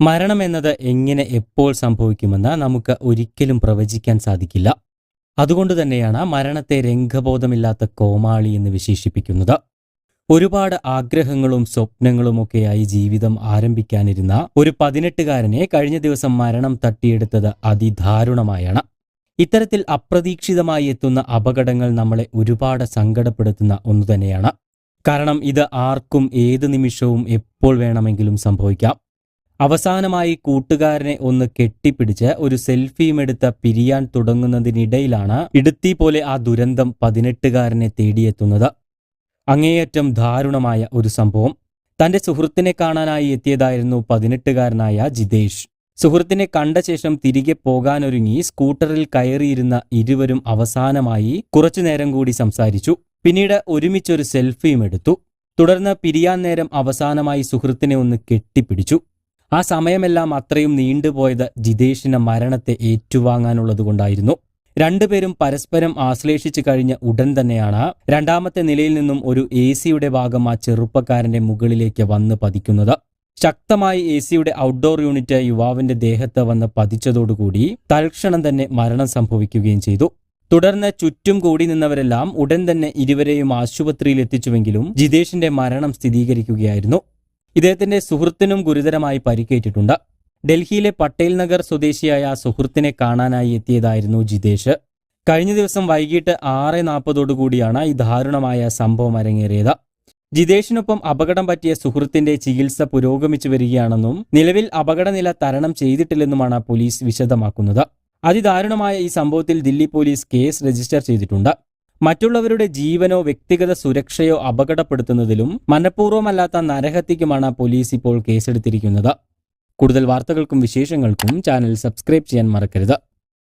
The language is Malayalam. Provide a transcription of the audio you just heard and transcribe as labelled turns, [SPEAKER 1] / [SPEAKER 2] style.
[SPEAKER 1] മരണമെന്നത് എങ്ങനെ എപ്പോൾ സംഭവിക്കുമെന്ന് നമുക്ക് ഒരിക്കലും പ്രവചിക്കാൻ സാധിക്കില്ല. അതുകൊണ്ട് തന്നെയാണ് മരണത്തെ രംഗബോധമില്ലാത്ത കോമാളി എന്ന് വിശേഷിപ്പിക്കുന്നത്. ഒരുപാട് ആഗ്രഹങ്ങളും സ്വപ്നങ്ങളുമൊക്കെയായി ജീവിതം ആരംഭിക്കാനിരുന്ന ഒരു 18-കാരനെ കഴിഞ്ഞ ദിവസം മരണം തട്ടിയെടുത്തത് അതിദാരുണമായാണ്. ഇത്തരത്തിൽ അപ്രതീക്ഷിതമായി എത്തുന്ന അപകടങ്ങൾ നമ്മളെ ഒരുപാട് സങ്കടപ്പെടുത്തുന്ന ഒന്നു തന്നെയാണ്. കാരണം ഇത് ആർക്കും ഏത് നിമിഷവും എപ്പോൾ വേണമെങ്കിലും സംഭവിക്കാം. അവസാനമായി കൂട്ടുകാരനെ ഒന്ന് കെട്ടിപ്പിടിച്ച് ഒരു സെൽഫിയുമെടുത്ത് പിരിയാൻ തുടങ്ങുന്നതിനിടയിലാണ് ഇടുത്തി പോലെ ആ ദുരന്തം 18-കാരനെ തേടിയെത്തുന്നത്. അങ്ങേയറ്റം ദാരുണമായ ഒരു സംഭവം. തന്റെ സുഹൃത്തിനെ കാണാനായി എത്തിയതായിരുന്നു 18-കാരനായ ജിതേഷ്. സുഹൃത്തിനെ കണ്ട ശേഷം തിരികെ പോകാനൊരുങ്ങി സ്കൂട്ടറിൽ കയറിയിരുന്ന ഇരുവരും അവസാനമായി കുറച്ചുനേരം കൂടി സംസാരിച്ചു. പിന്നീട് ഒരുമിച്ചൊരു സെൽഫിയും എടുത്തു. തുടർന്ന് പിരിയാൻ നേരം അവസാനമായി സുഹൃത്തിനെ ഒന്ന് കെട്ടിപ്പിടിച്ചു. ആ സമയമെല്ലാം അത്രയും നീണ്ടുപോയത് ജിതേഷിന് മരണത്തെ ഏറ്റുവാങ്ങാനുള്ളതുകൊണ്ടായിരുന്നു. രണ്ടുപേരും പരസ്പരം ആശ്ലേഷിച്ചു കഴിഞ്ഞ ഉടൻ തന്നെയാണ് രണ്ടാമത്തെ നിലയിൽ നിന്നും ഒരു AC-യുടെ ഭാഗം ആ ചെറുപ്പക്കാരന്റെ മുകളിലേക്ക് വന്ന് പതിക്കുന്നത്. ശക്തമായി AC-യുടെ ഔട്ട്ഡോർ യൂണിറ്റ് യുവാവിന്റെ ദേഹത്ത് വന്ന് പതിച്ചതോടുകൂടി തൽക്ഷണം തന്നെ മരണം സംഭവിക്കുകയും ചെയ്തു. തുടർന്ന് ചുറ്റും കൂടി നിന്നവരെല്ലാം ഉടൻ തന്നെ ഇരുവരെയും ആശുപത്രിയിൽ എത്തിച്ചുവെങ്കിലും ജിതേഷിന്റെ മരണം സ്ഥിരീകരിക്കുകയായിരുന്നു. ഇദ്ദേഹത്തിന്റെ സുഹൃത്തിനും ഗുരുതരമായി പരിക്കേറ്റിട്ടുണ്ട്. ഡൽഹിയിലെ പട്ടേൽ നഗർ സ്വദേശിയായ സുഹൃത്തിനെ കാണാനായി എത്തിയതായിരുന്നു ജിതേഷ്. കഴിഞ്ഞ ദിവസം വൈകിട്ട് 6:40 ഈ ദാരുണമായ സംഭവം അരങ്ങേറിയത്. ജിതേഷിനൊപ്പം അപകടം പറ്റിയ സുഹൃത്തിന്റെ ചികിത്സ പുരോഗമിച്ചു വരികയാണെന്നും നിലവിൽ അപകടനില തരണം ചെയ്തിട്ടില്ലെന്നുമാണ് പോലീസ് വിശദമാക്കുന്നത്. അതിദാരുണമായ ഈ സംഭവത്തിൽ ദില്ലി പോലീസ് കേസ് രജിസ്റ്റർ ചെയ്തിട്ടുണ്ട്. മറ്റുള്ളവരുടെ ജീവനോ വ്യക്തിഗത സുരക്ഷയോ അപകടപ്പെടുത്തുന്നതിലും മനഃപൂർവ്വമല്ലാത്ത നരഹത്യക്കുമാണ് പോലീസ് ഇപ്പോൾ കേസെടുത്തിരിക്കുന്നത്. കൂടുതൽ വാർത്തകൾക്കും വിശേഷങ്ങൾക്കും ചാനൽ സബ്സ്ക്രൈബ് ചെയ്യാൻ മറക്കരുത്.